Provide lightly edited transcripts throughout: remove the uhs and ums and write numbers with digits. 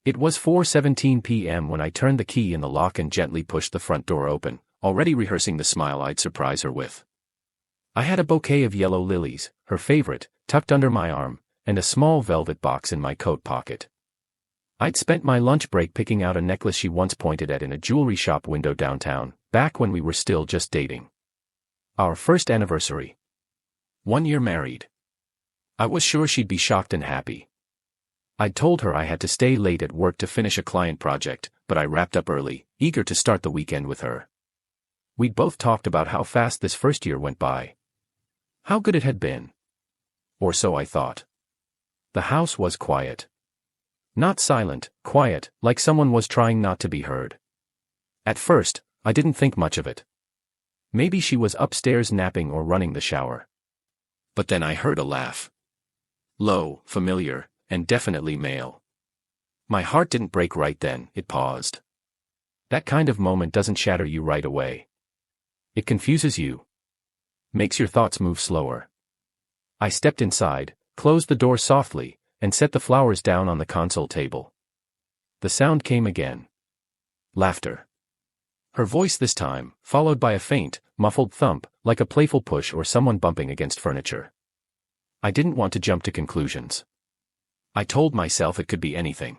It was 4:17 p.m. when I turned the key in the lock and gently pushed the front door open, already rehearsing the smile I'd surprise her with. I had a bouquet of yellow lilies, her favorite, tucked under my arm, and a small velvet box in my coat pocket. I'd spent my lunch break picking out a necklace she once pointed at in a jewelry shop window downtown, back when we were still just dating. Our first anniversary. 1 year married. I was sure she'd be shocked and happy. I'd told her I had to stay late at work to finish a client project, but I wrapped up early, eager to start the weekend with her. We'd both talked about how fast this first year went by. How good it had been. Or so I thought. The house was quiet. Not silent, quiet, like someone was trying not to be heard. At first, I didn't think much of it. Maybe she was upstairs napping or running the shower. But then I heard a laugh. Low, familiar, and definitely male. My heart didn't break right then, it paused. That kind of moment doesn't shatter you right away. It confuses you. Makes your thoughts move slower. I stepped inside, closed the door softly, and set the flowers down on the console table. The sound came again. Laughter. Her voice this time, followed by a faint, muffled thump, like a playful push or someone bumping against furniture. I didn't want to jump to conclusions. I told myself it could be anything.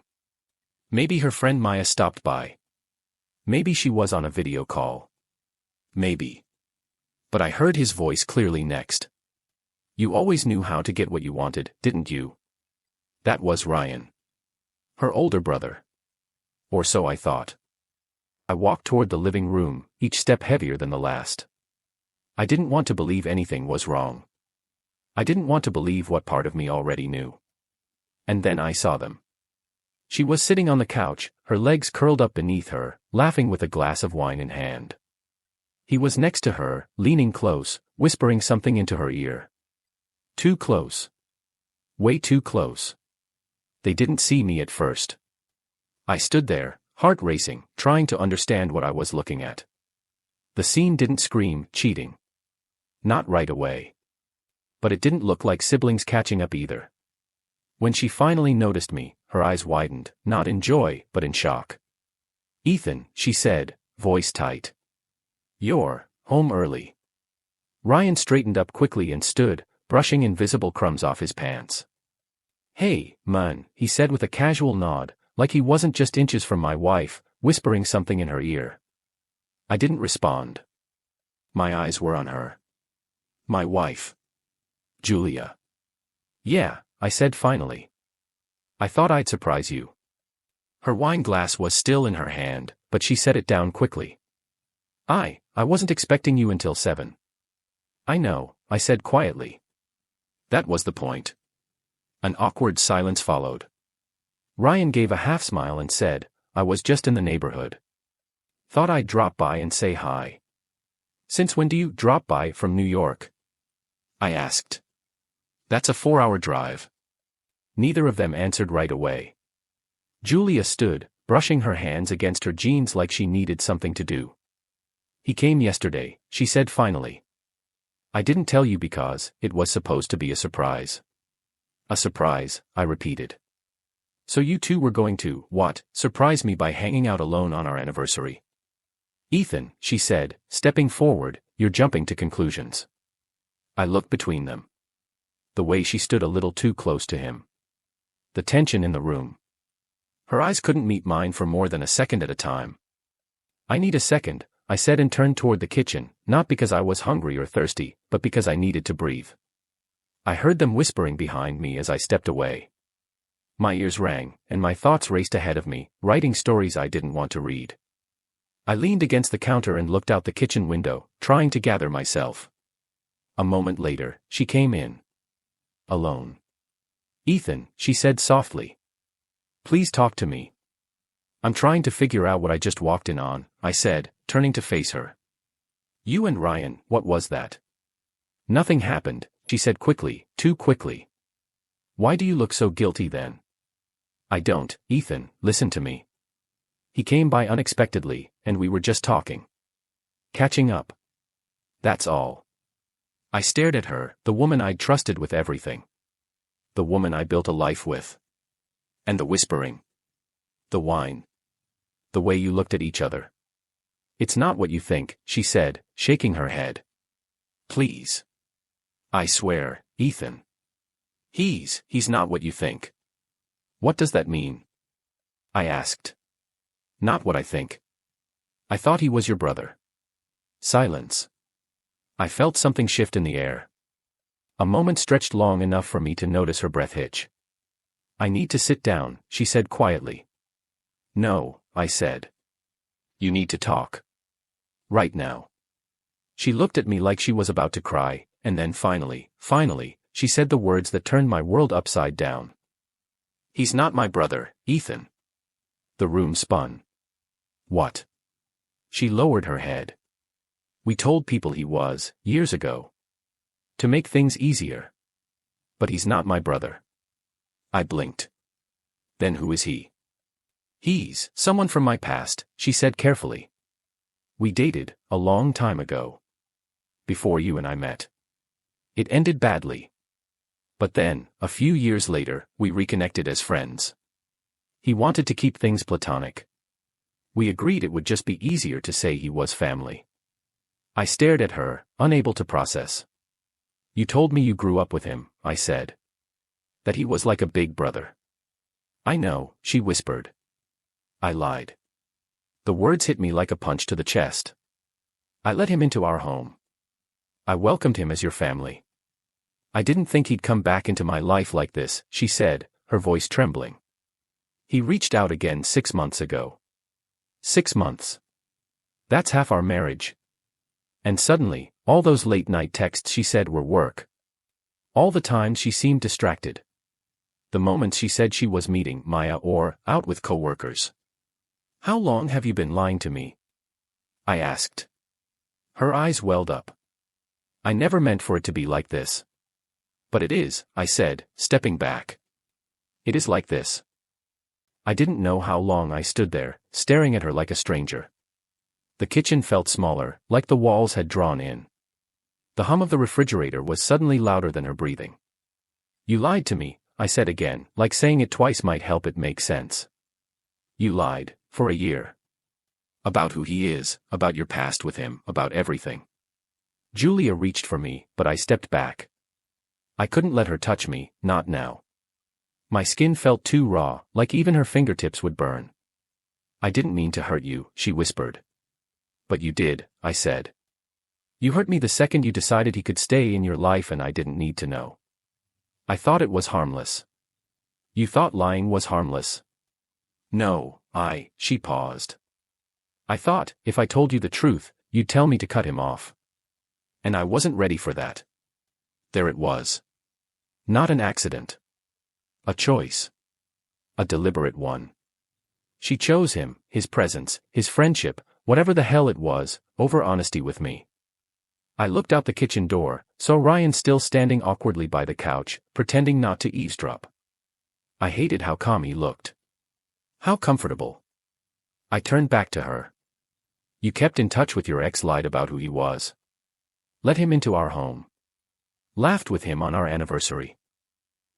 Maybe her friend Maya stopped by. Maybe she was on a video call. Maybe. But I heard his voice clearly next. You always knew how to get what you wanted, didn't you? That was Ryan. Her older brother. Or so I thought. I walked toward the living room, each step heavier than the last. I didn't want to believe anything was wrong. I didn't want to believe what part of me already knew. And then I saw them. She was sitting on the couch, her legs curled up beneath her, laughing with a glass of wine in hand. He was next to her, leaning close, whispering something into her ear. Too close. Way too close. They didn't see me at first. I stood there, heart racing, trying to understand what I was looking at. The scene didn't scream, cheating. Not right away. But it didn't look like siblings catching up either. When she finally noticed me, her eyes widened, not in joy, but in shock. Ethan, she said, voice tight. You're home early. Ryan straightened up quickly and stood, brushing invisible crumbs off his pants. Hey, man, he said with a casual nod, like he wasn't just inches from my wife, whispering something in her ear. I didn't respond. My eyes were on her. My wife. Julia. Yeah, I said finally. I thought I'd surprise you. Her wine glass was still in her hand, but she set it down quickly. I wasn't expecting you until 7. I know, I said quietly. That was the point. An awkward silence followed. Ryan gave a half smile and said, I was just in the neighborhood. Thought I'd drop by and say hi. Since when do you drop by from New York? I asked. That's a 4-hour drive. Neither of them answered right away. Julia stood, brushing her hands against her jeans like she needed something to do. He came yesterday, she said finally. I didn't tell you because it was supposed to be a surprise. A surprise, I repeated. So you two were going to, what, surprise me by hanging out alone on our anniversary? Ethan, she said, stepping forward, you're jumping to conclusions. I looked between them. The way she stood a little too close to him. The tension in the room. Her eyes couldn't meet mine for more than a second at a time. I need a second, I said and turned toward the kitchen, not because I was hungry or thirsty, but because I needed to breathe. I heard them whispering behind me as I stepped away. My ears rang, and my thoughts raced ahead of me, writing stories I didn't want to read. I leaned against the counter and looked out the kitchen window, trying to gather myself. A moment later, she came in. Alone. Ethan, she said softly. Please talk to me. I'm trying to figure out what I just walked in on, I said, turning to face her. You and Ryan, what was that? Nothing happened, she said quickly, too quickly. Why do you look so guilty then? I don't, Ethan, listen to me. He came by unexpectedly, and we were just talking. Catching up. That's all. I stared at her, the woman I'd trusted with everything. The woman I built a life with. And the whispering. The wine. The way you looked at each other. It's not what you think, she said, shaking her head. Please. I swear, Ethan. He's not what you think. What does that mean? I asked. Not what I think. I thought he was your brother. Silence. I felt something shift in the air. A moment stretched long enough for me to notice her breath hitch. I need to sit down, she said quietly. No, I said. You need to talk. Right now. She looked at me like she was about to cry, and then finally, she said the words that turned my world upside down. He's not my brother, Ethan. The room spun. What? She lowered her head. We told people he was, years ago. To make things easier. But he's not my brother. I blinked. Then who is he? He's someone from my past, she said carefully. We dated, a long time ago. Before you and I met. It ended badly. But then, a few years later, we reconnected as friends. He wanted to keep things platonic. We agreed it would just be easier to say he was family. I stared at her, unable to process. You told me you grew up with him, I said. That he was like a big brother. I know, she whispered. I lied. The words hit me like a punch to the chest. I let him into our home. I welcomed him as your family. I didn't think he'd come back into my life like this, she said, her voice trembling. He reached out again 6 months ago. 6 months. That's half our marriage. And suddenly, all those late-night texts she said were work. All the time she seemed distracted. The moments she said she was meeting Maya or out with coworkers. How long have you been lying to me? I asked. Her eyes welled up. I never meant for it to be like this. But it is, I said, stepping back. It is like this. I didn't know how long I stood there, staring at her like a stranger. The kitchen felt smaller, like the walls had drawn in. The hum of the refrigerator was suddenly louder than her breathing. You lied to me, I said again, like saying it twice might help it make sense. You lied, for a year. About who he is, about your past with him, about everything. Julia reached for me, but I stepped back. I couldn't let her touch me, not now. My skin felt too raw, like even her fingertips would burn. I didn't mean to hurt you, she whispered. But you did, I said. You hurt me the second you decided he could stay in your life and I didn't need to know. I thought it was harmless. You thought lying was harmless. No, she paused. I thought, if I told you the truth, you'd tell me to cut him off. And I wasn't ready for that. There it was. Not an accident. A choice. A deliberate one. She chose him, his presence, his friendship, whatever the hell it was, over honesty with me. I looked out the kitchen door, saw Ryan still standing awkwardly by the couch, pretending not to eavesdrop. I hated how calm he looked. How comfortable. I turned back to her. You kept in touch with your ex, lied about who he was. Let him into our home. Laughed with him on our anniversary.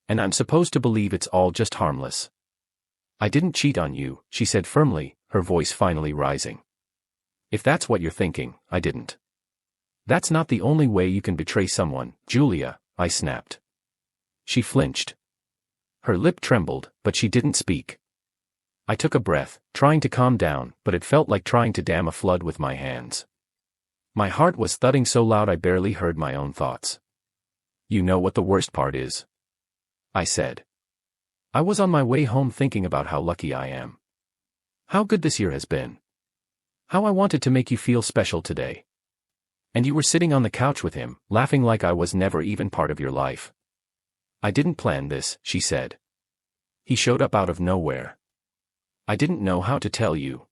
And I'm supposed to believe it's all just harmless. I didn't cheat on you, she said firmly, her voice finally rising. If that's what you're thinking, I didn't. That's not the only way you can betray someone, Julia, I snapped. She flinched. Her lip trembled, but she didn't speak. I took a breath, trying to calm down, but it felt like trying to dam a flood with my hands. My heart was thudding so loud I barely heard my own thoughts. You know what the worst part is? I said. I was on my way home thinking about how lucky I am. How good this year has been. How I wanted to make you feel special today. And you were sitting on the couch with him, laughing like I was never even part of your life. I didn't plan this, she said. He showed up out of nowhere. I didn't know how to tell you.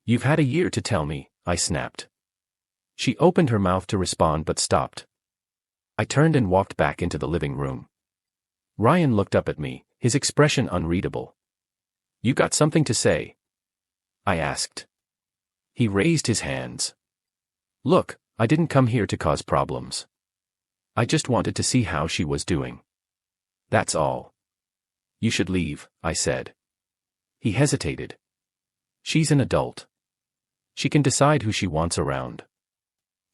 You've had a year to tell me, I snapped. She opened her mouth to respond but stopped. I turned and walked back into the living room. Ryan looked up at me, his expression unreadable. You got something to say? I asked. He raised his hands. Look, I didn't come here to cause problems. I just wanted to see how she was doing. That's all. You should leave, I said. He hesitated. She's an adult. She can decide who she wants around.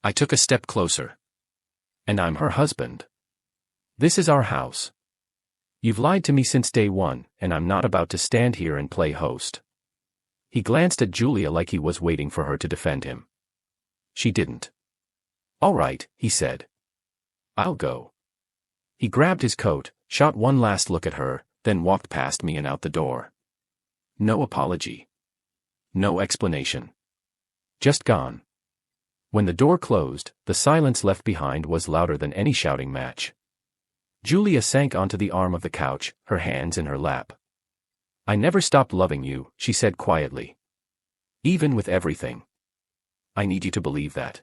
I took a step closer. And I'm her husband. This is our house. You've lied to me since day one, and I'm not about to stand here and play host. He glanced at Julia like he was waiting for her to defend him. She didn't. All right, he said. I'll go. He grabbed his coat, shot one last look at her, then walked past me and out the door. No apology. No explanation. Just gone. When the door closed, the silence left behind was louder than any shouting match. Julia sank onto the arm of the couch, her hands in her lap. I never stopped loving you, she said quietly. Even with everything. I need you to believe that.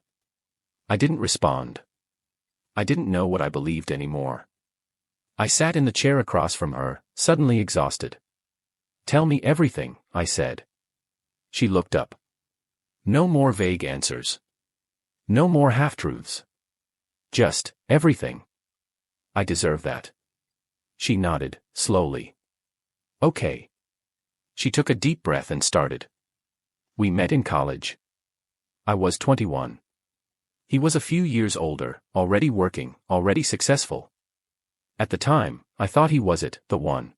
I didn't respond. I didn't know what I believed anymore. I sat in the chair across from her, suddenly exhausted. Tell me everything, I said. She looked up. No more vague answers. No more half-truths. Just, everything. I deserve that. She nodded, slowly. Okay. She took a deep breath and started. We met in college. I was 21. He was a few years older, already working, already successful. At the time, I thought he was the one.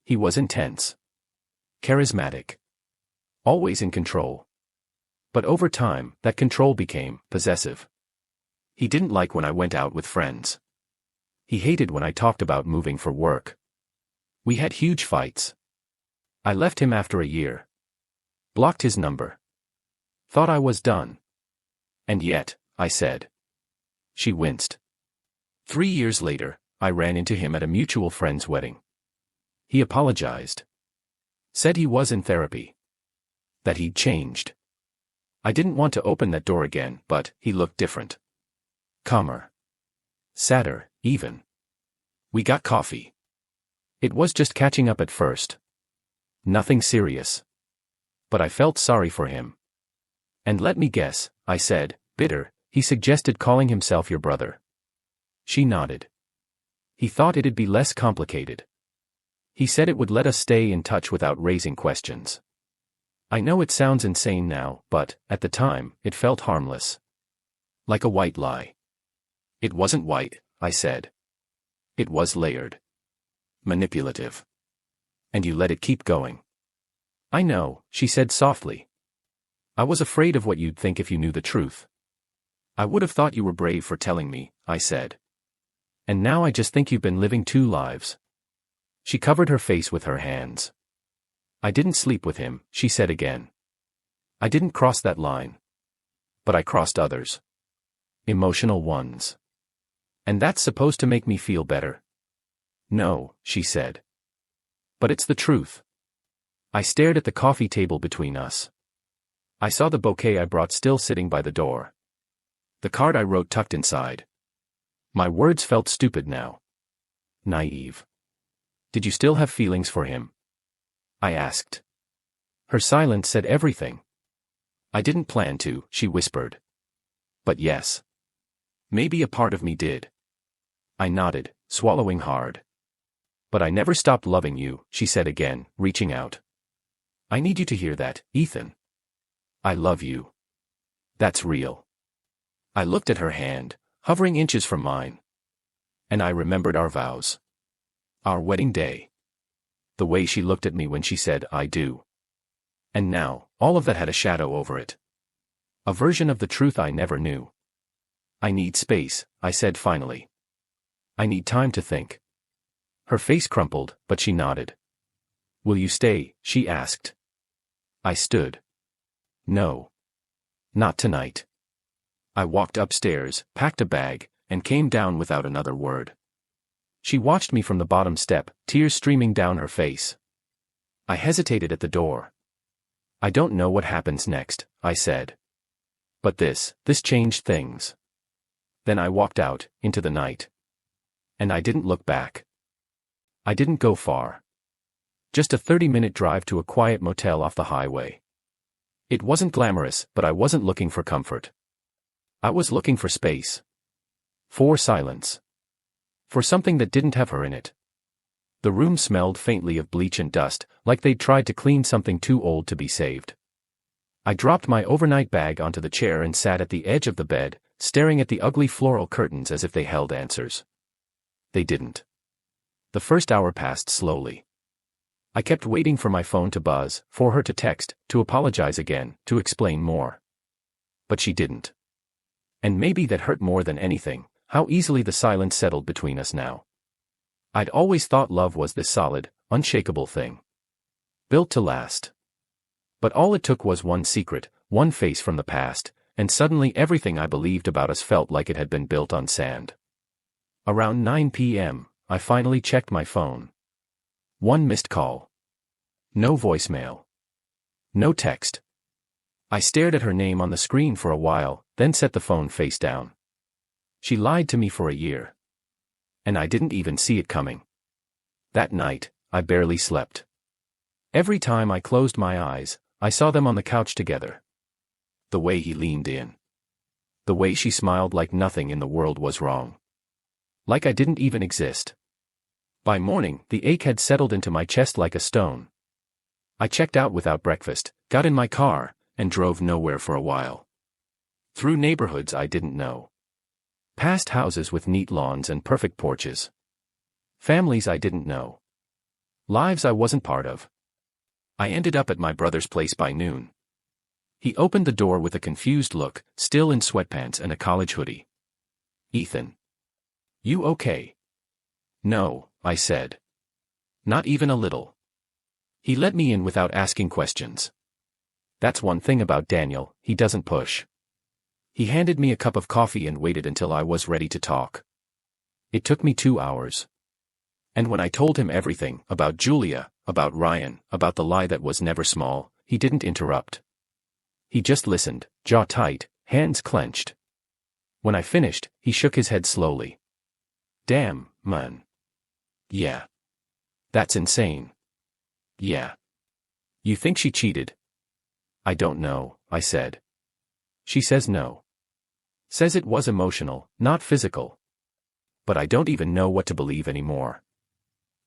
He was intense. Charismatic. Always in control. But over time, that control became possessive. He didn't like when I went out with friends. He hated when I talked about moving for work. We had huge fights. I left him after a year. Blocked his number. Thought I was done. And yet, I said. She winced. 3 years later, I ran into him at a mutual friend's wedding. He apologized. Said he was in therapy. That he'd changed. I didn't want to open that door again, but he looked different. Calmer. Sadder, even. We got coffee. It was just catching up at first. Nothing serious. But I felt sorry for him. And let me guess, I said, bitter, he suggested calling himself your brother. She nodded. He thought it'd be less complicated. He said it would let us stay in touch without raising questions. I know it sounds insane now, but, at the time, it felt harmless. Like a white lie. It wasn't white, I said. It was layered. Manipulative. And you let it keep going. I know, she said softly. I was afraid of what you'd think if you knew the truth. I would have thought you were brave for telling me, I said. And now I just think you've been living 2 lives. She covered her face with her hands. I didn't sleep with him, she said again. I didn't cross that line. But I crossed others. Emotional ones. And that's supposed to make me feel better. No, she said. But it's the truth. I stared at the coffee table between us. I saw the bouquet I brought still sitting by the door. The card I wrote tucked inside. My words felt stupid now. Naive. Did you still have feelings for him? I asked. Her silence said everything. I didn't plan to, she whispered. But yes. Maybe a part of me did. I nodded, swallowing hard. But I never stopped loving you, she said again, reaching out. I need you to hear that, Ethan. I love you. That's real. I looked at her hand, hovering inches from mine. And I remembered our vows. Our wedding day. The way she looked at me when she said, I do. And now, all of that had a shadow over it. A version of the truth I never knew. I need space, I said finally. I need time to think. Her face crumpled, but she nodded. Will you stay? She asked. I stood. No. Not tonight. I walked upstairs, packed a bag, and came down without another word. She watched me from the bottom step, tears streaming down her face. I hesitated at the door. I don't know what happens next, I said. But this changed things. Then I walked out, into the night. And I didn't look back. I didn't go far. Just a 30-minute drive to a quiet motel off the highway. It wasn't glamorous, but I wasn't looking for comfort. I was looking for space. For silence. For something that didn't have her in it. The room smelled faintly of bleach and dust, like they'd tried to clean something too old to be saved. I dropped my overnight bag onto the chair and sat at the edge of the bed, staring at the ugly floral curtains as if they held answers. They didn't. The first hour passed slowly. I kept waiting for my phone to buzz, for her to text, to apologize again, to explain more. But she didn't. And maybe that hurt more than anything, how easily the silence settled between us now. I'd always thought love was this solid, unshakable thing. Built to last. But all it took was one secret, one face from the past, and suddenly everything I believed about us felt like it had been built on sand. Around 9 p.m., I finally checked my phone. One missed call. No voicemail. No text. I stared at her name on the screen for a while, then set the phone face down. She lied to me for a year. And I didn't even see it coming. That night, I barely slept. Every time I closed my eyes, I saw them on the couch together. The way he leaned in. The way she smiled like nothing in the world was wrong. Like I didn't even exist. By morning, the ache had settled into my chest like a stone. I checked out without breakfast, got in my car, and drove nowhere for a while. Through neighborhoods I didn't know. Past houses with neat lawns and perfect porches. Families I didn't know. Lives I wasn't part of. I ended up at my brother's place by noon. He opened the door with a confused look, still in sweatpants and a college hoodie. "Ethan. You okay?" "No," I said. "Not even a little." He let me in without asking questions. That's one thing about Daniel, he doesn't push. He handed me a cup of coffee and waited until I was ready to talk. It took me 2 hours. And when I told him everything, about Julia, about Ryan, about the lie that was never small, he didn't interrupt. He just listened, jaw tight, hands clenched. When I finished, he shook his head slowly. "Damn, man. Yeah. That's insane. Yeah. You think she cheated?" "I don't know," I said. "She says no. Says it was emotional, not physical. But I don't even know what to believe anymore.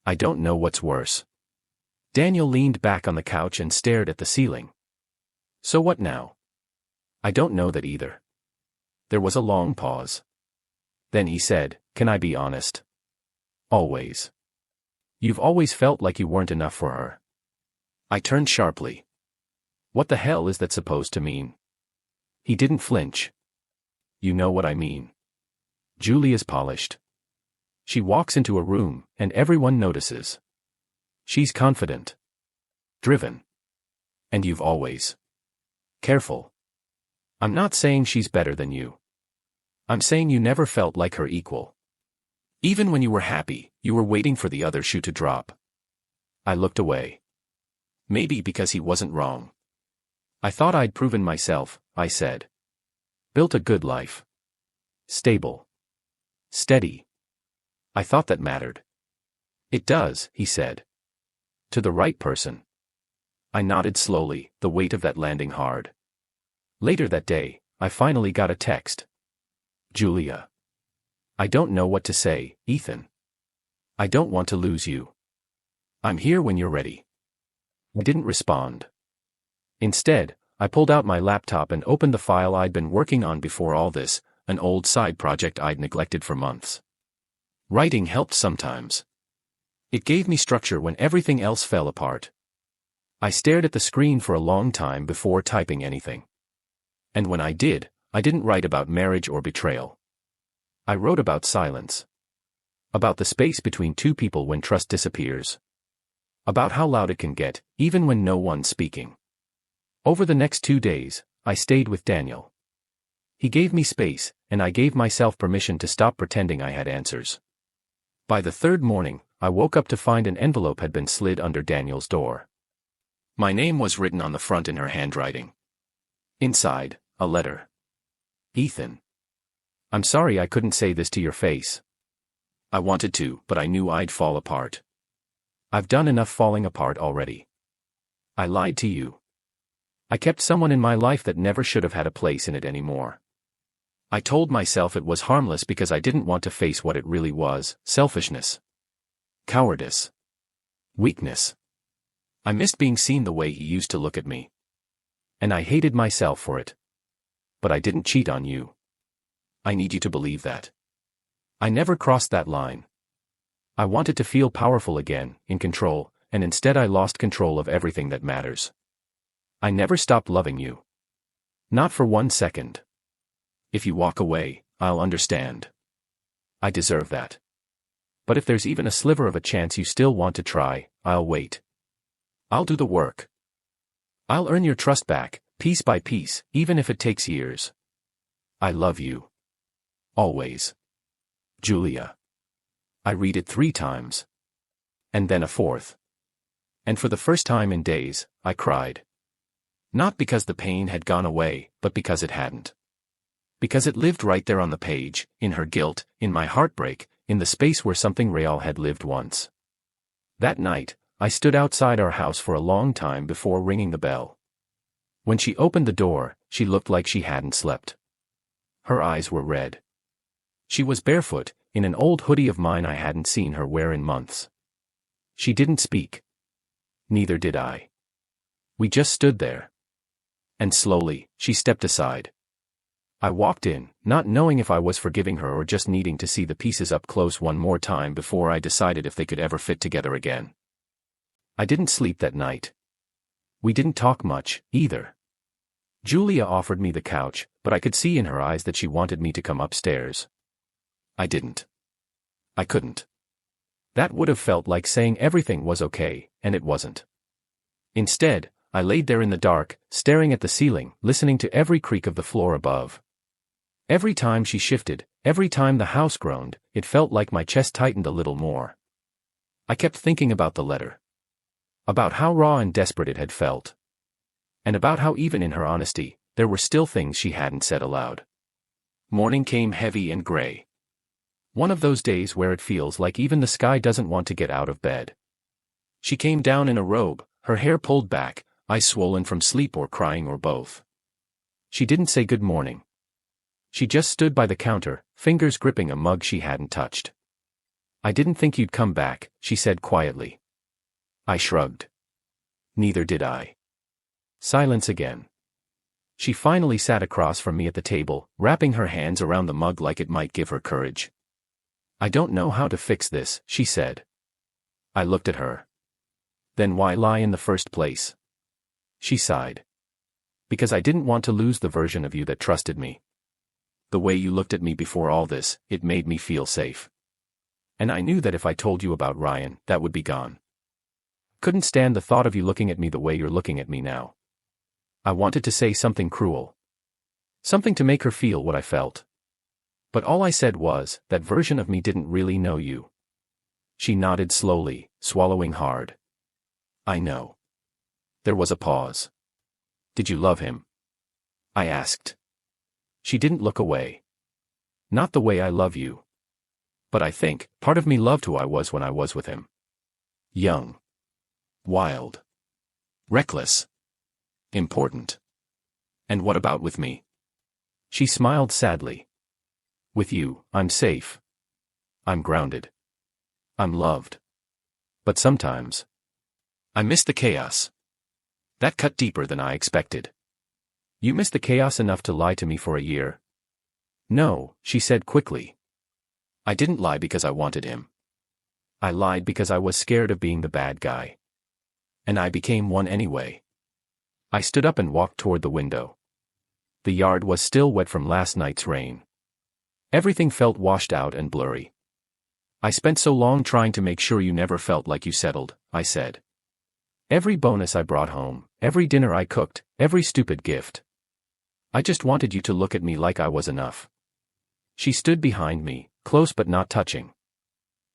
I don't know what's worse." Daniel leaned back on the couch and stared at the ceiling. "So what now?" "I don't know that either." There was a long pause. Then he said, "Can I be honest?" "Always." "You've always felt like you weren't enough for her." I turned sharply. "What the hell is that supposed to mean?" He didn't flinch. "You know what I mean. Julia's polished. She walks into a room, and everyone notices. She's confident. Driven. And you've always. Careful. I'm not saying she's better than you. I'm saying you never felt like her equal. Even when you were happy, you were waiting for the other shoe to drop." I looked away. Maybe because he wasn't wrong. "I thought I'd proven myself," I said. "Built a good life. Stable. Steady. I thought that mattered." "It does," he said. "To the right person." I nodded slowly, the weight of that landing hard. Later that day, I finally got a text. "Julia. I don't know what to say, Ethan. I don't want to lose you. I'm here when you're ready." I didn't respond. Instead, I pulled out my laptop and opened the file I'd been working on before all this, an old side project I'd neglected for months. Writing helped sometimes. It gave me structure when everything else fell apart. I stared at the screen for a long time before typing anything. And when I did, I didn't write about marriage or betrayal. I wrote about silence. About the space between two people when trust disappears. About how loud it can get, even when no one's speaking. Over the next 2 days, I stayed with Daniel. He gave me space, and I gave myself permission to stop pretending I had answers. By the third morning, I woke up to find an envelope had been slid under Daniel's door. My name was written on the front in her handwriting. Inside, a letter. "Ethan. I'm sorry I couldn't say this to your face. I wanted to, but I knew I'd fall apart. I've done enough falling apart already. I lied to you. I kept someone in my life that never should have had a place in it anymore. I told myself it was harmless because I didn't want to face what it really was, selfishness. Cowardice. Weakness. I missed being seen the way he used to look at me. And I hated myself for it. But I didn't cheat on you. I need you to believe that. I never crossed that line. I wanted to feel powerful again, in control, and instead I lost control of everything that matters. I never stopped loving you. Not for 1 second. If you walk away, I'll understand. I deserve that. But if there's even a sliver of a chance you still want to try, I'll wait. I'll do the work. I'll earn your trust back, piece by piece, even if it takes years. I love you. Always. Julia. I read it 3 times. And then a 4th. And for the first time in days, I cried. Not because the pain had gone away, but because it hadn't. Because it lived right there on the page, in her guilt, in my heartbreak, in the space where something real had lived once. That night, I stood outside our house for a long time before ringing the bell. When she opened the door, she looked like she hadn't slept. Her eyes were red. She was barefoot, in an old hoodie of mine I hadn't seen her wear in months. She didn't speak. Neither did I. We just stood there. And slowly, she stepped aside. I walked in, not knowing if I was forgiving her or just needing to see the pieces up close one more time before I decided if they could ever fit together again. I didn't sleep that night. We didn't talk much, either. Julia offered me the couch, but I could see in her eyes that she wanted me to come upstairs. I didn't. I couldn't. That would have felt like saying everything was okay, and it wasn't. Instead, I laid there in the dark, staring at the ceiling, listening to every creak of the floor above. Every time she shifted, every time the house groaned, it felt like my chest tightened a little more. I kept thinking about the letter. About how raw and desperate it had felt. And about how even in her honesty, there were still things she hadn't said aloud. Morning came heavy and gray. One of those days where it feels like even the sky doesn't want to get out of bed. She came down in a robe, her hair pulled back, eyes swollen from sleep or crying or both. She didn't say good morning. She just stood by the counter, fingers gripping a mug she hadn't touched. I didn't think you'd come back, she said quietly. I shrugged. Neither did I. Silence again. She finally sat across from me at the table, wrapping her hands around the mug like it might give her courage. I don't know how to fix this, she said. I looked at her. Then why lie in the first place? She sighed. Because I didn't want to lose the version of you that trusted me. The way you looked at me before all this, it made me feel safe. And I knew that if I told you about Ryan, that would be gone. Couldn't stand the thought of you looking at me the way you're looking at me now. I wanted to say something cruel. Something to make her feel what I felt. But all I said was, that version of me didn't really know you. She nodded slowly, swallowing hard. I know. There was a pause. Did you love him? I asked. She didn't look away. Not the way I love you. But I think, part of me loved who I was when I was with him. Young. Wild. Reckless. Important. And what about with me? She smiled sadly. With you, I'm safe. I'm grounded. I'm loved. But sometimes, I miss the chaos. That cut deeper than I expected. You missed the chaos enough to lie to me for a year? No, she said quickly. I didn't lie because I wanted him. I lied because I was scared of being the bad guy. And I became one anyway. I stood up and walked toward the window. The yard was still wet from last night's rain. Everything felt washed out and blurry. I spent so long trying to make sure you never felt like you settled, I said. Every bonus I brought home, every dinner I cooked, every stupid gift. I just wanted you to look at me like I was enough. She stood behind me, close but not touching.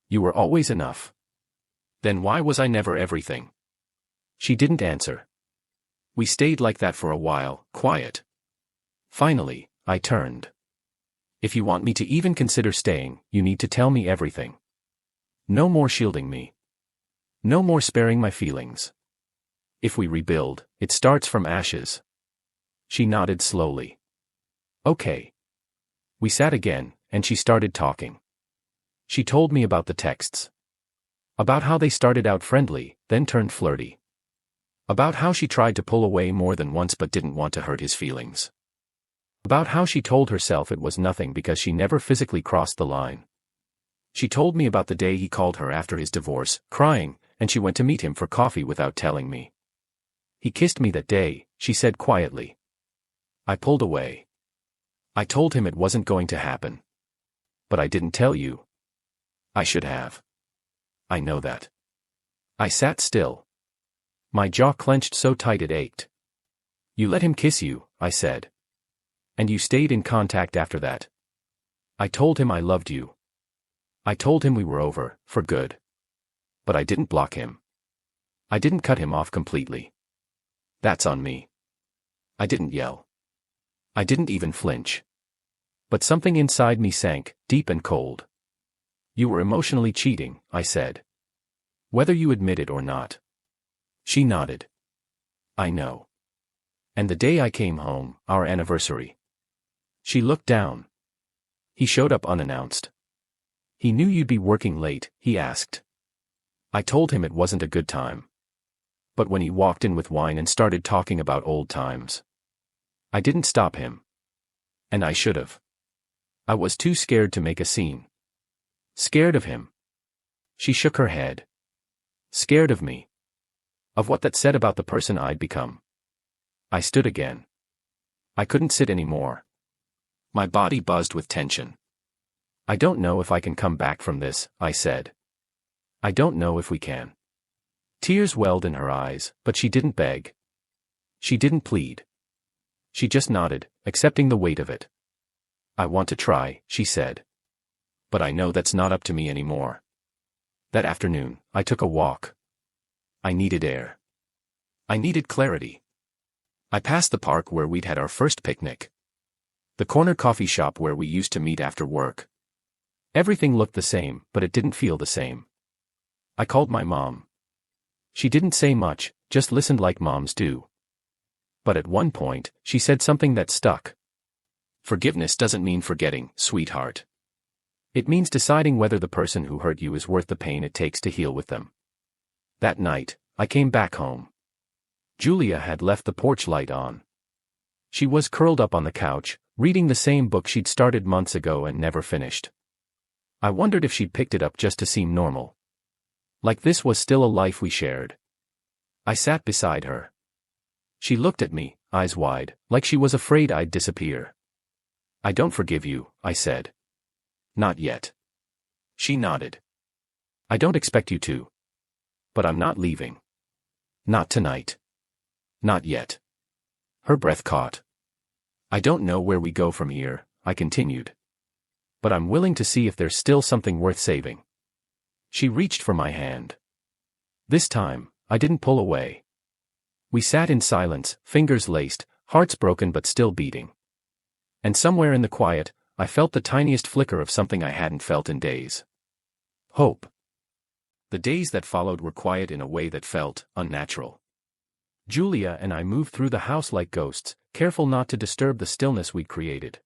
You were always enough. Then why was I never everything? She didn't answer. We stayed like that for a while, quiet. Finally, I turned. If you want me to even consider staying, you need to tell me everything. No more shielding me. No more sparing my feelings. If we rebuild, it starts from ashes. She nodded slowly. Okay. We sat again, and she started talking. She told me about the texts. About how they started out friendly, then turned flirty. About how she tried to pull away more than once but didn't want to hurt his feelings. About how she told herself it was nothing because she never physically crossed the line. She told me about the day he called her after his divorce, crying, and she went to meet him for coffee without telling me. He kissed me that day, she said quietly. I pulled away. I told him it wasn't going to happen. But I didn't tell you. I should have. I know that. I sat still. My jaw clenched so tight it ached. You let him kiss you, I said. And you stayed in contact after that. I told him I loved you. I told him we were over, for good. But I didn't block him. I didn't cut him off completely. That's on me. I didn't yell. I didn't even flinch. But something inside me sank, deep and cold. You were emotionally cheating, I said. Whether you admit it or not. She nodded. I know. And the day I came home, our anniversary. She looked down. He showed up unannounced. He knew you'd be working late, he asked. I told him it wasn't a good time. But when he walked in with wine and started talking about old times, I didn't stop him. And I should have. I was too scared to make a scene. Scared of him. She shook her head. Scared of me. Of what that said about the person I'd become. I stood again. I couldn't sit anymore. My body buzzed with tension. I don't know if I can come back from this, I said. I don't know if we can. Tears welled in her eyes, but she didn't beg. She didn't plead. She just nodded, accepting the weight of it. I want to try, she said. But I know that's not up to me anymore. That afternoon, I took a walk. I needed air. I needed clarity. I passed the park where we'd had our first picnic. The corner coffee shop where we used to meet after work. Everything looked the same, but it didn't feel the same. I called my mom. She didn't say much, just listened like moms do. But at one point, she said something that stuck. Forgiveness doesn't mean forgetting, sweetheart. It means deciding whether the person who hurt you is worth the pain it takes to heal with them. That night, I came back home. Julia had left the porch light on. She was curled up on the couch, reading the same book she'd started months ago and never finished. I wondered if she'd picked it up just to seem normal. Like this was still a life we shared. I sat beside her. She looked at me, eyes wide, like she was afraid I'd disappear. I don't forgive you, I said. Not yet. She nodded. I don't expect you to. But I'm not leaving. Not tonight. Not yet. Her breath caught. I don't know where we go from here, I continued. But I'm willing to see if there's still something worth saving. She reached for my hand. This time, I didn't pull away. We sat in silence, fingers laced, hearts broken but still beating. And somewhere in the quiet, I felt the tiniest flicker of something I hadn't felt in days. Hope. The days that followed were quiet in a way that felt unnatural. Julia and I moved through the house like ghosts, careful not to disturb the stillness we'd created.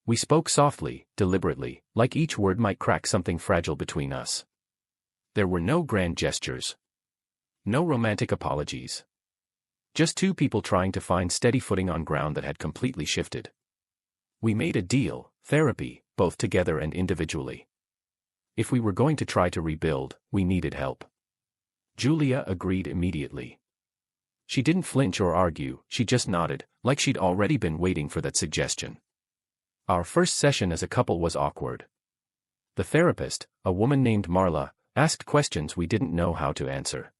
We spoke softly, deliberately, like each word might crack something fragile between us. There were no grand gestures. No romantic apologies. Just two people trying to find steady footing on ground that had completely shifted. We made a deal, therapy, both together and individually. If we were going to try to rebuild, we needed help. Julia agreed immediately. She didn't flinch or argue, she just nodded, like she'd already been waiting for that suggestion. Our first session as a couple was awkward. The therapist, a woman named Marla, asked questions we didn't know how to answer.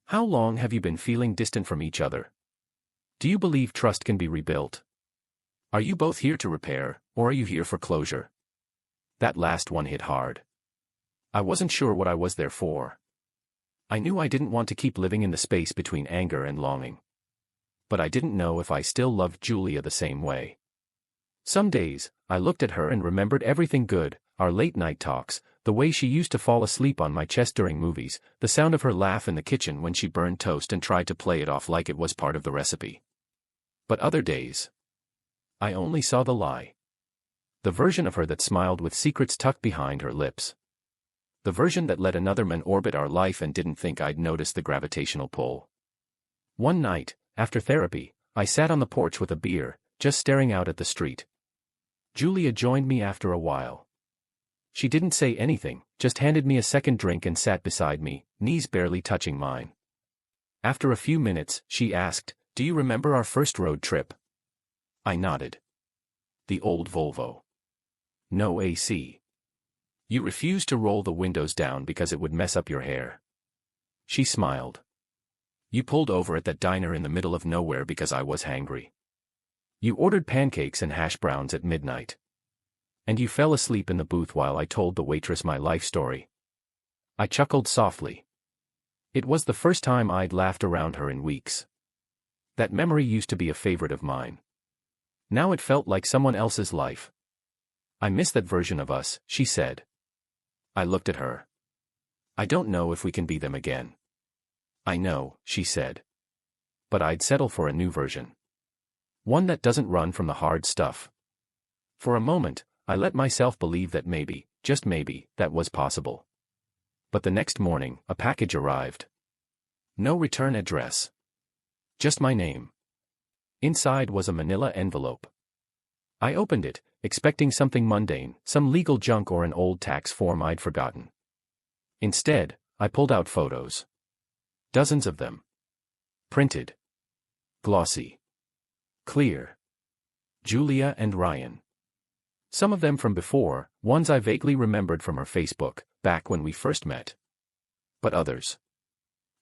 How long have you been feeling distant from each other? Do you believe trust can be rebuilt? Are you both here to repair, or are you here for closure? That last one hit hard. I wasn't sure what I was there for. I knew I didn't want to keep living in the space between anger and longing. But I didn't know if I still loved Julia the same way. Some days, I looked at her and remembered everything good, our late-night talks, the way she used to fall asleep on my chest during movies, the sound of her laugh in the kitchen when she burned toast and tried to play it off like it was part of the recipe. But other days, I only saw the lie. The version of her that smiled with secrets tucked behind her lips. The version that let another man orbit our life and didn't think I'd notice the gravitational pull. One night, after therapy, I sat on the porch with a beer, just staring out at the street. Julia joined me after a while. She didn't say anything, just handed me a second drink and sat beside me, knees barely touching mine. After a few minutes, she asked, "Do you remember our first road trip?" I nodded. The old Volvo. No AC. You refused to roll the windows down because it would mess up your hair. She smiled. You pulled over at that diner in the middle of nowhere because I was hangry. You ordered pancakes and hash browns at midnight. And you fell asleep in the booth while I told the waitress my life story. I chuckled softly. It was the first time I'd laughed around her in weeks. That memory used to be a favorite of mine. Now it felt like someone else's life. I miss that version of us, she said. I looked at her. I don't know if we can be them again. I know, she said. But I'd settle for a new version. One that doesn't run from the hard stuff. For a moment, I let myself believe that maybe, just maybe, that was possible. But the next morning, a package arrived. No return address. Just my name. Inside was a manila envelope. I opened it, expecting something mundane, some legal junk or an old tax form I'd forgotten. Instead, I pulled out photos. Dozens of them. Printed. Glossy. Clear. Julia and Ryan. Some of them from before, ones I vaguely remembered from her Facebook, back when we first met. But others.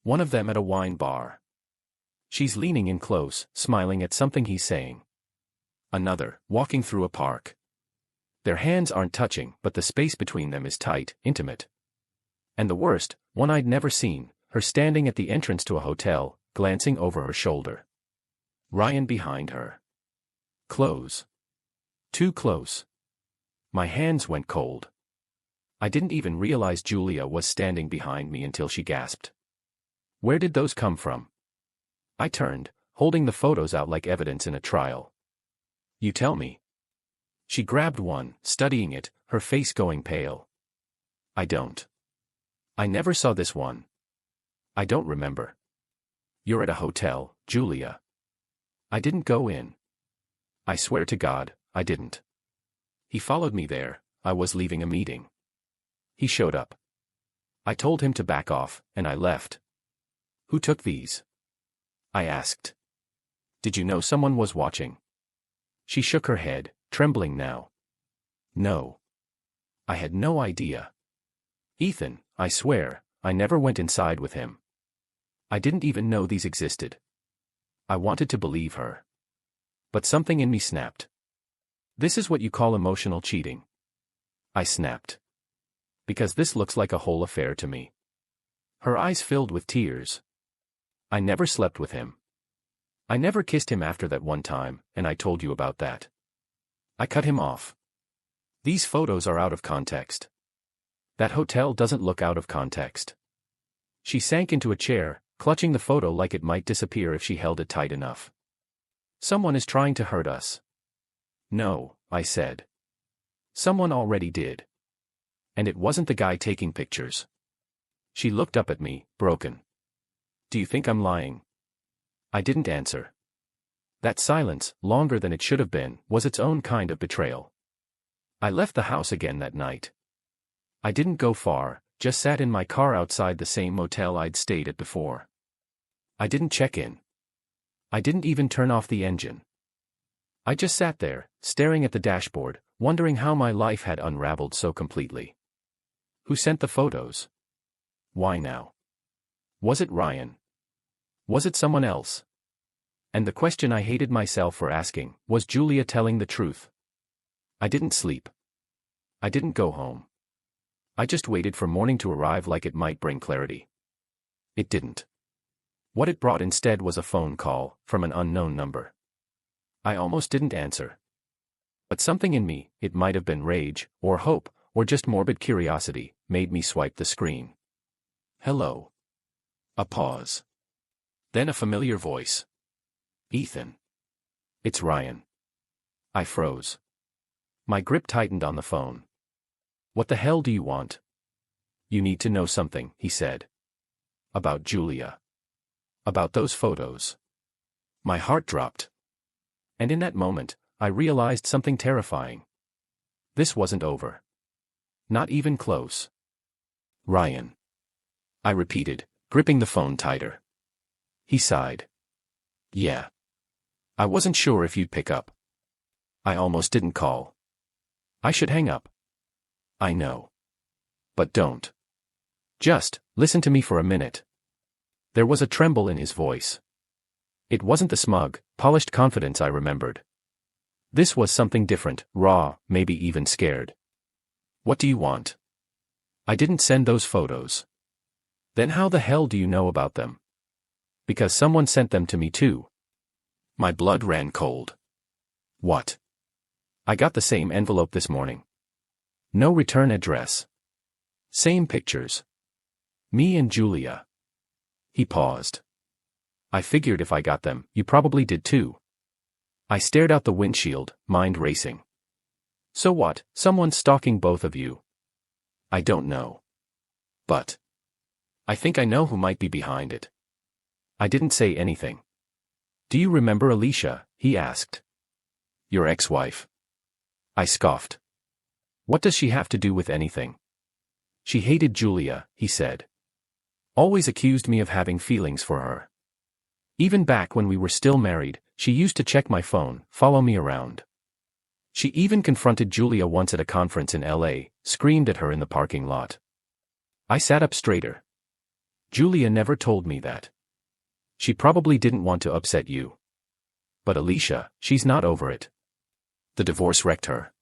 One of them at a wine bar. She's leaning in close, smiling at something he's saying. Another, walking through a park. Their hands aren't touching, but the space between them is tight, intimate. And the worst, one I'd never seen, her standing at the entrance to a hotel, glancing over her shoulder. Ryan behind her. Close. Too close. My hands went cold. I didn't even realize Julia was standing behind me until she gasped. Where did those come from? I turned, holding the photos out like evidence in a trial. You tell me. She grabbed one, studying it, her face going pale. I don't. I never saw this one. I don't remember. You're at a hotel, Julia. I didn't go in. I swear to God, I didn't. He followed me there, I was leaving a meeting. He showed up. I told him to back off, and I left. Who took these? I asked. Did you know someone was watching? She shook her head, trembling now. No. I had no idea. Ethan, I swear, I never went inside with him. I didn't even know these existed. I wanted to believe her. But something in me snapped. This is what you call emotional cheating. I snapped. Because this looks like a whole affair to me. Her eyes filled with tears. I never slept with him. I never kissed him after that one time, and I told you about that. I cut him off. These photos are out of context. That hotel doesn't look out of context. She sank into a chair, clutching the photo like it might disappear if she held it tight enough. Someone is trying to hurt us. No, I said. Someone already did. And it wasn't the guy taking pictures. She looked up at me, broken. Do you think I'm lying? I didn't answer. That silence, longer than it should have been, was its own kind of betrayal. I left the house again that night. I didn't go far, just sat in my car outside the same motel I'd stayed at before. I didn't check in. I didn't even turn off the engine. I just sat there, staring at the dashboard, wondering how my life had unraveled so completely. Who sent the photos? Why now? Was it Ryan? Was it someone else? And the question I hated myself for asking, was Julia telling the truth? I didn't sleep. I didn't go home. I just waited for morning to arrive like it might bring clarity. It didn't. What it brought instead was a phone call, from an unknown number. I almost didn't answer. But something in me, it might have been rage, or hope, or just morbid curiosity, made me swipe the screen. Hello. A pause. Then a familiar voice. Ethan. It's Ryan. I froze. My grip tightened on the phone. What the hell do you want? You need to know something, he said. About Julia. About those photos. My heart dropped. And in that moment, I realized something terrifying. This wasn't over. Not even close. Ryan. I repeated, gripping the phone tighter. He sighed. Yeah. I wasn't sure if you'd pick up. I almost didn't call. I should hang up. I know. But don't. Just listen to me for a minute. There was a tremble in his voice. It wasn't the smug, polished confidence I remembered. This was something different, raw, maybe even scared. What do you want? I didn't send those photos. Then how the hell do you know about them? Because someone sent them to me too. My blood ran cold. What? I got the same envelope this morning. No return address. Same pictures. Me and Julia. He paused. I figured if I got them, you probably did too. I stared out the windshield, mind racing. So what? Someone's stalking both of you. I don't know. But I think I know who might be behind it. I didn't say anything. Do you remember Alicia? He asked. Your ex-wife. I scoffed. What does she have to do with anything? She hated Julia, he said. Always accused me of having feelings for her. Even back when we were still married, she used to check my phone, follow me around. She even confronted Julia once at a conference in LA, screamed at her in the parking lot. I sat up straighter. Julia never told me that. She probably didn't want to upset you. But Alicia, she's not over it. The divorce wrecked her.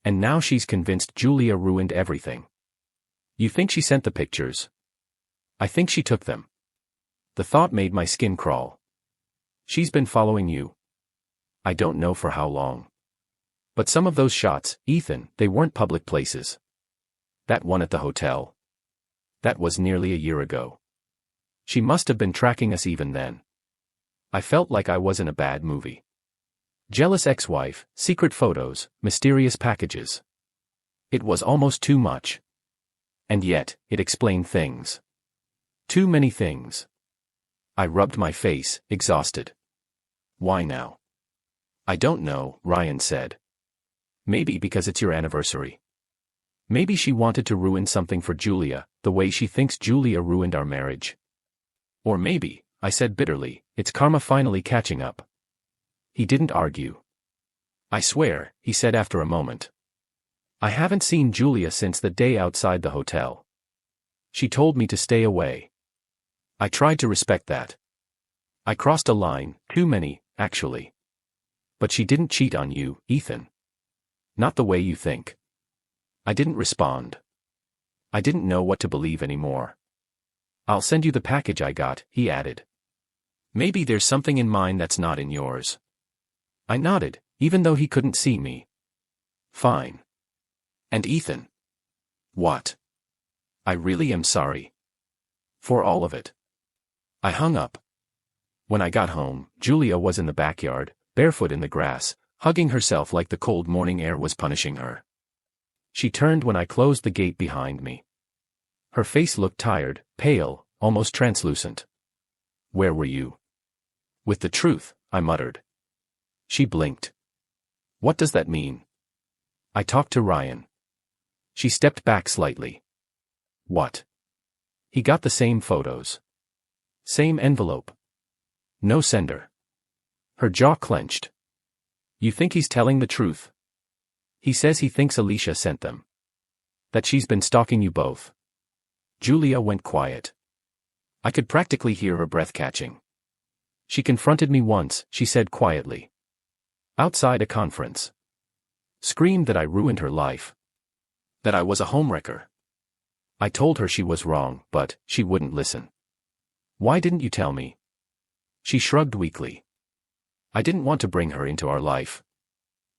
And now she's convinced Julia ruined everything. You think she sent the pictures? I think she took them. The thought made my skin crawl. She's been following you. I don't know for how long. But some of those shots, Ethan, they weren't public places. That one at the hotel. That was nearly a year ago. She must have been tracking us even then. I felt like I was in a bad movie. Jealous ex-wife, secret photos, mysterious packages. It was almost too much. And yet, it explained things. Too many things. I rubbed my face, exhausted. Why now? I don't know, Ryan said. Maybe because it's your anniversary. Maybe she wanted to ruin something for Julia, the way she thinks Julia ruined our marriage. Or maybe, I said bitterly, it's karma finally catching up. He didn't argue. I swear, he said after a moment. I haven't seen Julia since the day outside the hotel. She told me to stay away. I tried to respect that. I crossed a line, too many, actually. But she didn't cheat on you, Ethan. Not the way you think. I didn't respond. I didn't know what to believe anymore. I'll send you the package I got, he added. Maybe there's something in mine that's not in yours. I nodded, even though he couldn't see me. Fine. And Ethan? What? I really am sorry. For all of it. I hung up. When I got home, Julia was in the backyard, barefoot in the grass, hugging herself like the cold morning air was punishing her. She turned when I closed the gate behind me. Her face looked tired, pale, almost translucent. Where were you? With the truth, I muttered. She blinked. What does that mean? I talked to Ryan. She stepped back slightly. What? He got the same photos. Same envelope. No sender. Her jaw clenched. You think he's telling the truth? He says he thinks Alicia sent them. That she's been stalking you both. Julia went quiet. I could practically hear her breath catching. She confronted me once, she said quietly. Outside a conference. Screamed that I ruined her life. That I was a homewrecker. I told her she was wrong, but she wouldn't listen. Why didn't you tell me? She shrugged weakly. I didn't want to bring her into our life.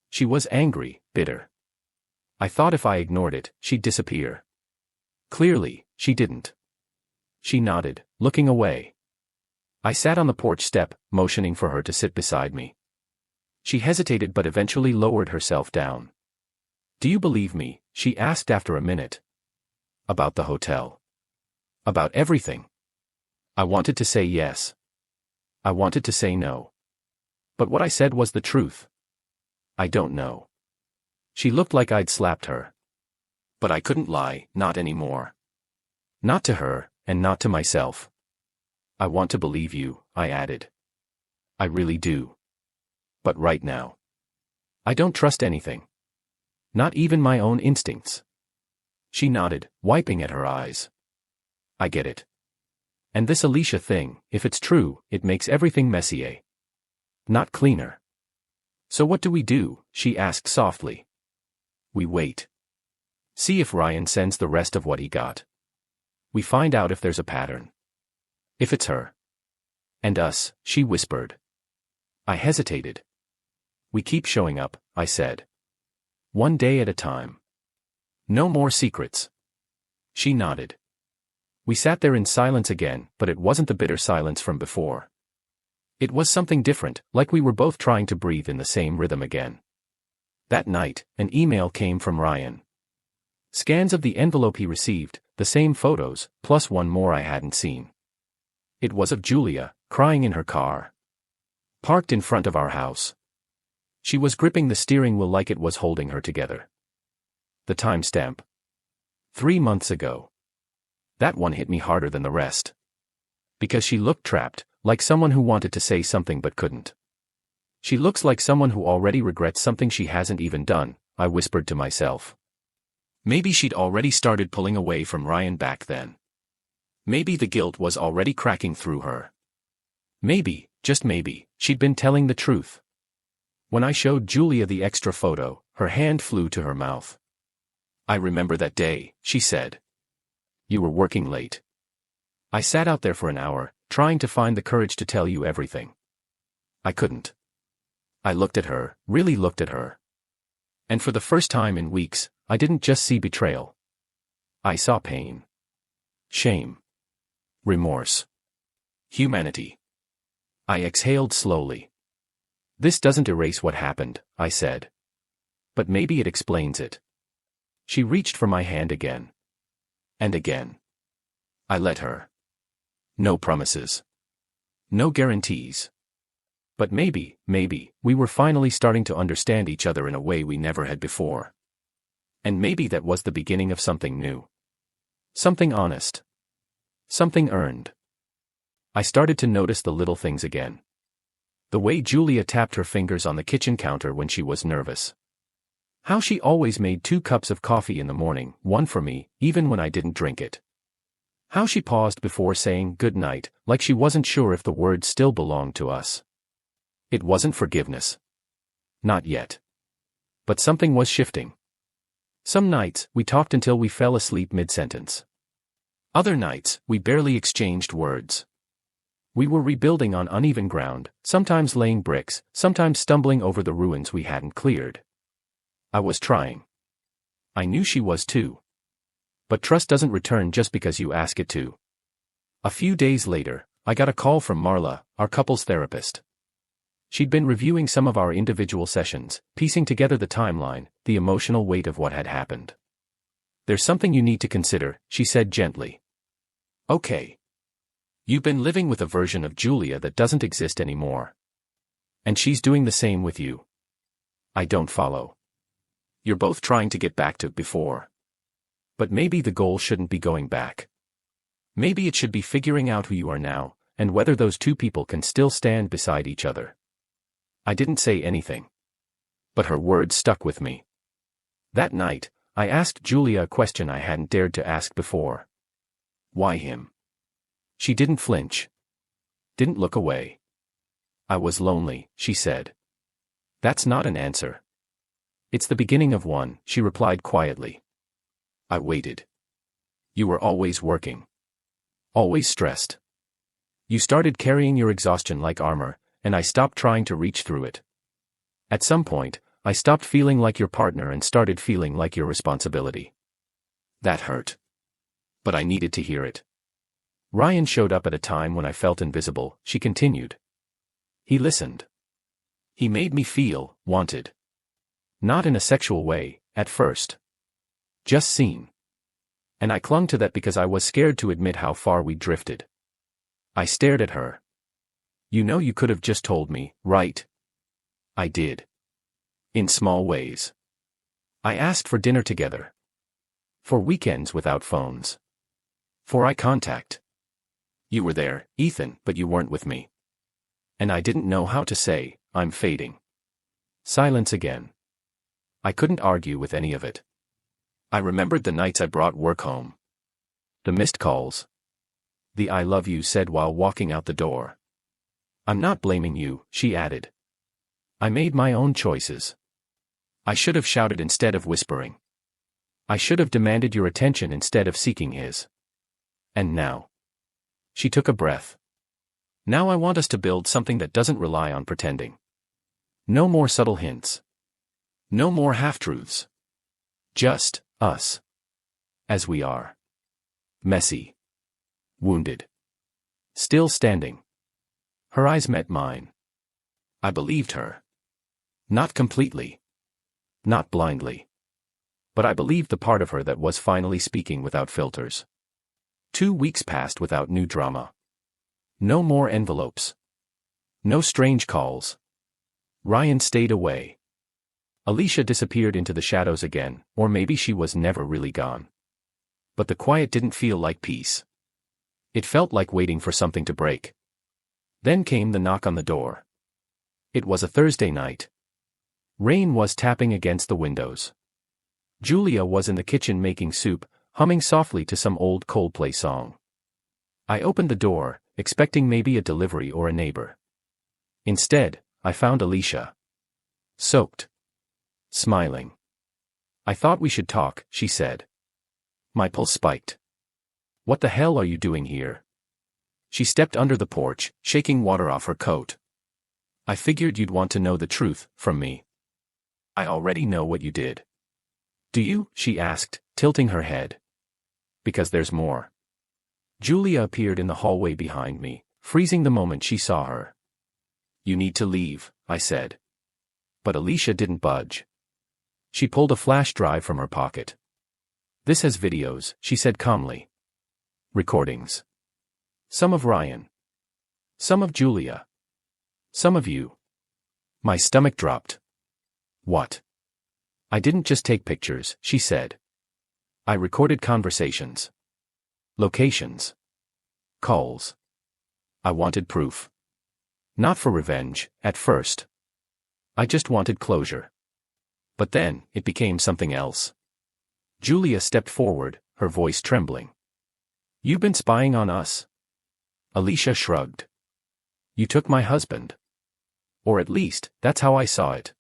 She was angry, bitter. I thought if I ignored it, she'd disappear. Clearly, she didn't. She nodded, looking away. I sat on the porch step, motioning for her to sit beside me. She hesitated but eventually lowered herself down. Do you believe me? She asked after a minute. About the hotel. About everything. I wanted to say yes. I wanted to say no. But what I said was the truth. I don't know. She looked like I'd slapped her. But I couldn't lie, not anymore. Not to her, and not to myself. I want to believe you, I added. I really do. But right now, I don't trust anything. Not even my own instincts. She nodded, wiping at her eyes. I get it. And this Alicia thing, if it's true, it makes everything messier. Not cleaner. So what do we do? She asked softly. We wait. See if Ryan sends the rest of what he got. We find out if there's a pattern. If it's her. And us, she whispered. I hesitated. We keep showing up, I said. One day at a time. No more secrets. She nodded. We sat there in silence again, but it wasn't the bitter silence from before. It was something different, like we were both trying to breathe in the same rhythm again. That night, an email came from Ryan. Scans of the envelope he received, the same photos, plus one more I hadn't seen. It was of Julia, crying in her car. Parked in front of our house. She was gripping the steering wheel like it was holding her together. The timestamp. 3 months ago. That one hit me harder than the rest. Because she looked trapped, like someone who wanted to say something but couldn't. She looks like someone who already regrets something she hasn't even done, I whispered to myself. Maybe she'd already started pulling away from Ryan back then. Maybe the guilt was already cracking through her. Maybe, just maybe, she'd been telling the truth. When I showed Julia the extra photo, her hand flew to her mouth. I remember that day, she said. You were working late. I sat out there for an hour, trying to find the courage to tell you everything. I couldn't. I looked at her, really looked at her. And for the first time in weeks, I didn't just see betrayal. I saw pain. Shame. Remorse. Humanity. I exhaled slowly. This doesn't erase what happened, I said. But maybe it explains it. She reached for my hand again. And again. I let her. No promises. No guarantees. But maybe, we were finally starting to understand each other in a way we never had before. And maybe that was the beginning of something new. Something honest. Something earned. I started to notice the little things again. The way Julia tapped her fingers on the kitchen counter when she was nervous. How she always made 2 cups of coffee in the morning, one for me, even when I didn't drink it. How she paused before saying good night, like she wasn't sure if the words still belonged to us. It wasn't forgiveness. Not yet. But something was shifting. Some nights, we talked until we fell asleep mid-sentence. Other nights, we barely exchanged words. We were rebuilding on uneven ground, sometimes laying bricks, sometimes stumbling over the ruins we hadn't cleared. I was trying. I knew she was too. But trust doesn't return just because you ask it to. A few days later, I got a call from Marla, our couples therapist. She'd been reviewing some of our individual sessions, piecing together the timeline, the emotional weight of what had happened. There's something you need to consider, she said gently. Okay. You've been living with a version of Julia that doesn't exist anymore. And she's doing the same with you. I don't follow. You're both trying to get back to before. But maybe the goal shouldn't be going back. Maybe it should be figuring out who you are now, and whether those 2 people can still stand beside each other. I didn't say anything. But her words stuck with me. That night, I asked Julia a question I hadn't dared to ask before. Why him? She didn't flinch. Didn't look away. I was lonely, she said. That's not an answer. It's the beginning of one, she replied quietly. I waited. You were always working. Always stressed. You started carrying your exhaustion like armor, and I stopped trying to reach through it. At some point, I stopped feeling like your partner and started feeling like your responsibility. That hurt. But I needed to hear it. Ryan showed up at a time when I felt invisible, she continued. He listened. He made me feel wanted. Not in a sexual way, at first. Just seen. And I clung to that because I was scared to admit how far we drifted. I stared at her. You know, you could have just told me, right? I did. In small ways. I asked for dinner together. For weekends without phones. For eye contact. You were there, Ethan, but you weren't with me. And I didn't know how to say, I'm fading. Silence again. I couldn't argue with any of it. I remembered the nights I brought work home. The missed calls. The I love you said while walking out the door. I'm not blaming you, she added. I made my own choices. I should have shouted instead of whispering. I should have demanded your attention instead of seeking his. And now. She took a breath. Now I want us to build something that doesn't rely on pretending. No more subtle hints. No more half-truths. Just us. As we are. Messy. Wounded. Still standing. Her eyes met mine. I believed her. Not completely. Not blindly. But I believed the part of her that was finally speaking without filters. 2 weeks passed without new drama. No more envelopes. No strange calls. Ryan stayed away. Alicia disappeared into the shadows again, or maybe she was never really gone. But the quiet didn't feel like peace. It felt like waiting for something to break. Then came the knock on the door. It was a Thursday night. Rain was tapping against the windows. Julia was in the kitchen making soup, humming softly to some old Coldplay song. I opened the door, expecting maybe a delivery or a neighbor. Instead, I found Alicia. Soaked. Smiling. I thought we should talk, she said. My pulse spiked. What the hell are you doing here? She stepped under the porch, shaking water off her coat. I figured you'd want to know the truth, from me. I already know what you did. Do you? She asked, tilting her head. Because there's more. Julia appeared in the hallway behind me, freezing the moment she saw her. You need to leave, I said. But Alicia didn't budge. She pulled a flash drive from her pocket. This has videos, she said calmly. Recordings. Some of Ryan. Some of Julia. Some of you. My stomach dropped. What? I didn't just take pictures, she said. I recorded conversations. Locations. Calls. I wanted proof. Not for revenge, at first. I just wanted closure. But then, it became something else. Julia stepped forward, her voice trembling. You've been spying on us? Alicia shrugged. You took my husband. Or at least, that's how I saw it.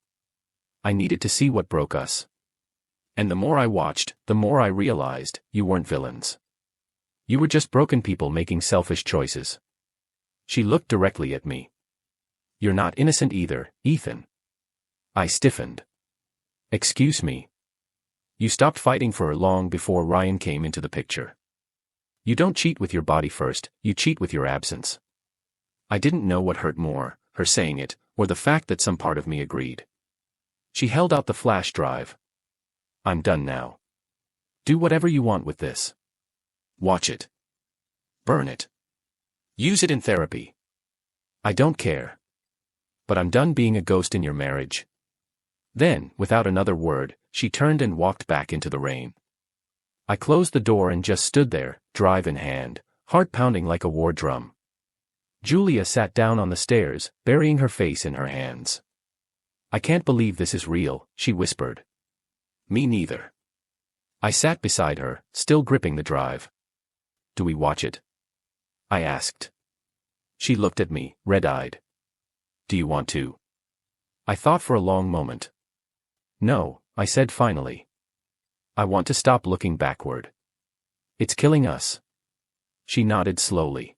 I needed to see what broke us. And the more I watched, the more I realized, you weren't villains. You were just broken people making selfish choices. She looked directly at me. You're not innocent either, Ethan. I stiffened. Excuse me. You stopped fighting for her long before Ryan came into the picture. You don't cheat with your body first, you cheat with your absence. I didn't know what hurt more, her saying it, or the fact that some part of me agreed. She held out the flash drive. I'm done now. Do whatever you want with this. Watch it. Burn it. Use it in therapy. I don't care. But I'm done being a ghost in your marriage. Then, without another word, she turned and walked back into the rain. I closed the door and just stood there, drive in hand, heart pounding like a war drum. Julia sat down on the stairs, burying her face in her hands. I can't believe this is real, she whispered. Me neither. I sat beside her, still gripping the drive. Do we watch it? I asked. She looked at me, red-eyed. Do you want to? I thought for a long moment. No, I said finally. I want to stop looking backward. It's killing us. She nodded slowly.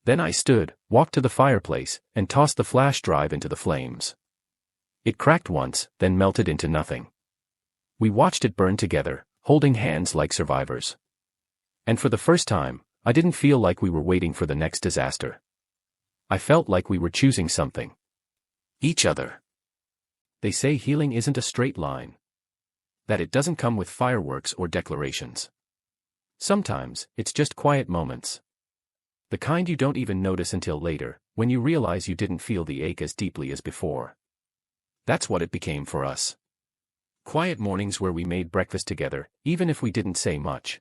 Then I stood, walked to the fireplace, and tossed the flash drive into the flames. It cracked once, then melted into nothing. We watched it burn together, holding hands like survivors. And for the first time, I didn't feel like we were waiting for the next disaster. I felt like we were choosing something. Each other. They say healing isn't a straight line. That it doesn't come with fireworks or declarations. Sometimes, it's just quiet moments. The kind you don't even notice until later, when you realize you didn't feel the ache as deeply as before. That's what it became for us. Quiet mornings where we made breakfast together, even if we didn't say much.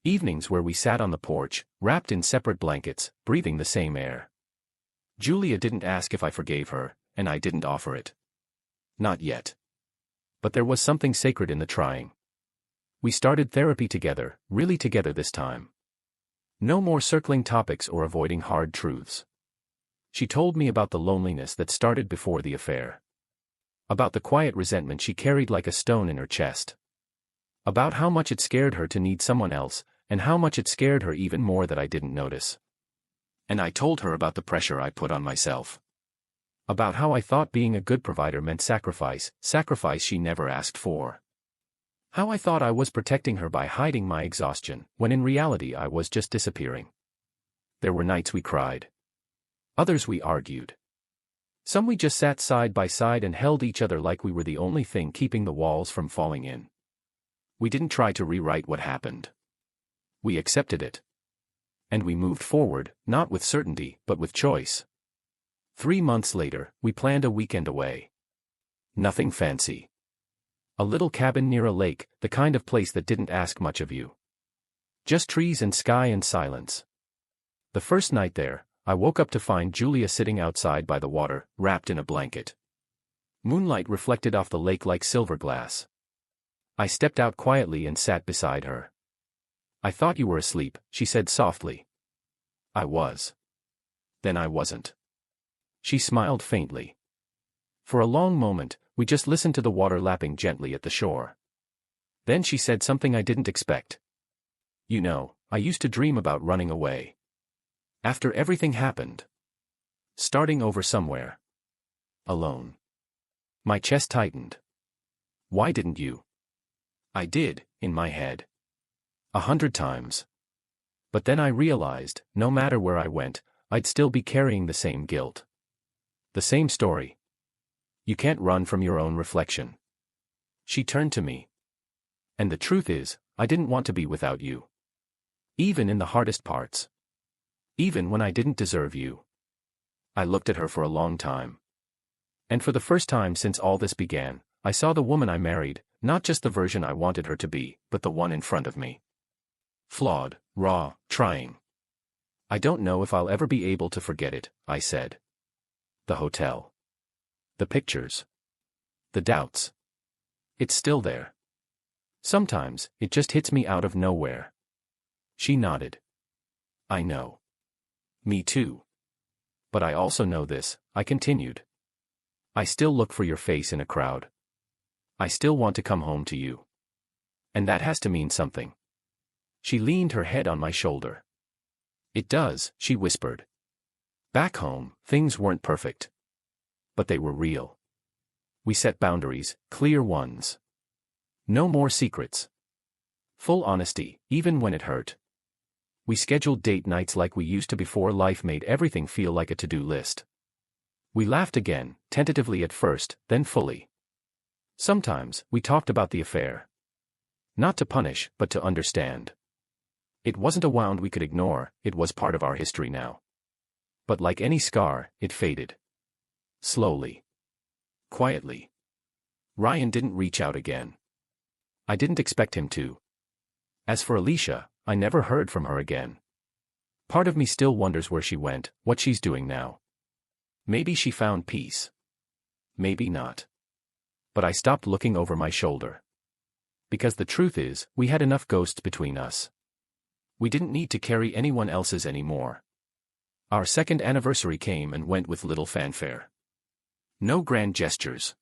Evenings where we sat on the porch, wrapped in separate blankets, breathing the same air. Julia didn't ask if I forgave her, and I didn't offer it. Not yet. But there was something sacred in the trying. We started therapy together, really together this time. No more circling topics or avoiding hard truths. She told me about the loneliness that started before the affair. About the quiet resentment she carried like a stone in her chest. About how much it scared her to need someone else, and how much it scared her even more that I didn't notice. And I told her about the pressure I put on myself. About how I thought being a good provider meant sacrifice she never asked for. How I thought I was protecting her by hiding my exhaustion, when in reality I was just disappearing. There were nights we cried. Others we argued. Some we just sat side by side and held each other like we were the only thing keeping the walls from falling in. We didn't try to rewrite what happened. We accepted it. And we moved forward, not with certainty, but with choice. 3 months later, we planned a weekend away. Nothing fancy. A little cabin near a lake, the kind of place that didn't ask much of you. Just trees and sky and silence. The first night there, I woke up to find Julia sitting outside by the water, wrapped in a blanket. Moonlight reflected off the lake like silver glass. I stepped out quietly and sat beside her. "I thought you were asleep," she said softly. I was. Then I wasn't. She smiled faintly. For a long moment, we just listened to the water lapping gently at the shore. Then she said something I didn't expect. "You know, I used to dream about running away. After everything happened. Starting over somewhere. Alone." My chest tightened. "Why didn't you?" I did, in my head. 100 times. But then I realized, no matter where I went, I'd still be carrying the same guilt. The same story. You can't run from your own reflection. She turned to me. And the truth is, I didn't want to be without you. Even in the hardest parts. Even when I didn't deserve you. I looked at her for a long time. And for the first time since all this began, I saw the woman I married, not just the version I wanted her to be, but the one in front of me. Flawed, raw, trying. "I don't know if I'll ever be able to forget it," I said. The hotel. The pictures. The doubts. It's still there. Sometimes, it just hits me out of nowhere. She nodded. "I know. Me too. But I also know this," I continued. "I still look for your face in a crowd. I still want to come home to you. And that has to mean something." She leaned her head on my shoulder. "It does," she whispered. "Back home, things weren't perfect. But they were real. We set boundaries, clear ones. No more secrets. Full honesty, even when it hurt. We scheduled date nights like we used to before life made everything feel like a to-do list. We laughed again, tentatively at first, then fully. Sometimes, we talked about the affair. Not to punish, but to understand. It wasn't a wound we could ignore, it was part of our history now. But like any scar, it faded. Slowly. Quietly. Ryan didn't reach out again. I didn't expect him to. As for Alicia, I never heard from her again. Part of me still wonders where she went, what she's doing now. Maybe she found peace. Maybe not. But I stopped looking over my shoulder. Because the truth is, we had enough ghosts between us. We didn't need to carry anyone else's anymore. Our second anniversary came and went with little fanfare. No grand gestures.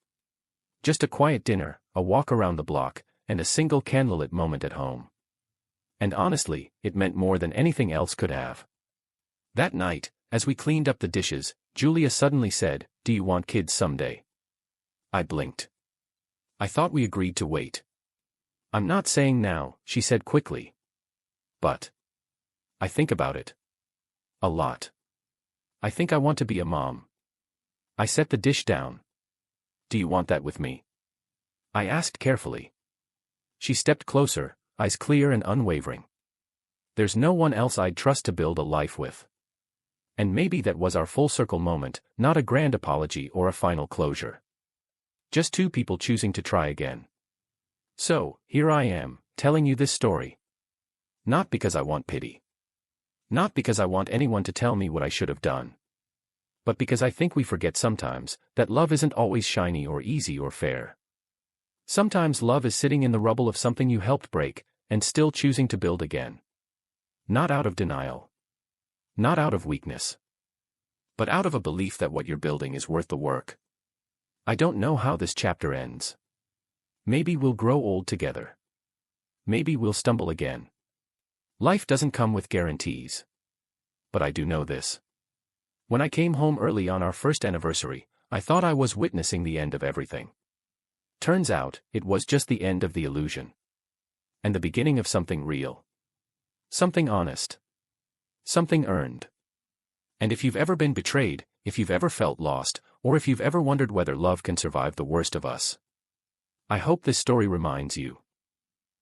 Just a quiet dinner, a walk around the block, and a single candlelit moment at home. And honestly, it meant more than anything else could have. That night, as we cleaned up the dishes, Julia suddenly said, "Do you want kids someday?" I blinked. I thought we agreed to wait. "I'm not saying now," she said quickly. "But I think about it. A lot. I think I want to be a mom." I set the dish down. "Do you want that with me?" I asked carefully. She stepped closer, eyes clear and unwavering. There's no one else I'd trust to build a life with. And maybe that was our full circle moment, not a grand apology or a final closure. Just two people choosing to try again. So, here I am, telling you this story. Not because I want pity. Not because I want anyone to tell me what I should have done. But because I think we forget sometimes that love isn't always shiny or easy or fair. Sometimes love is sitting in the rubble of something you helped break, and still choosing to build again. Not out of denial. Not out of weakness. But out of a belief that what you're building is worth the work. I don't know how this chapter ends. Maybe we'll grow old together. Maybe we'll stumble again. Life doesn't come with guarantees. But I do know this. When I came home early on our first anniversary, I thought I was witnessing the end of everything. Turns out, it was just the end of the illusion. And the beginning of something real. Something honest. Something earned. And if you've ever been betrayed, if you've ever felt lost, or if you've ever wondered whether love can survive the worst of us, I hope this story reminds you.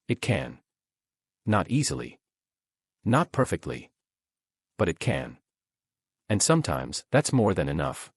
It can. Not easily. Not perfectly. But it can. And sometimes, that's more than enough.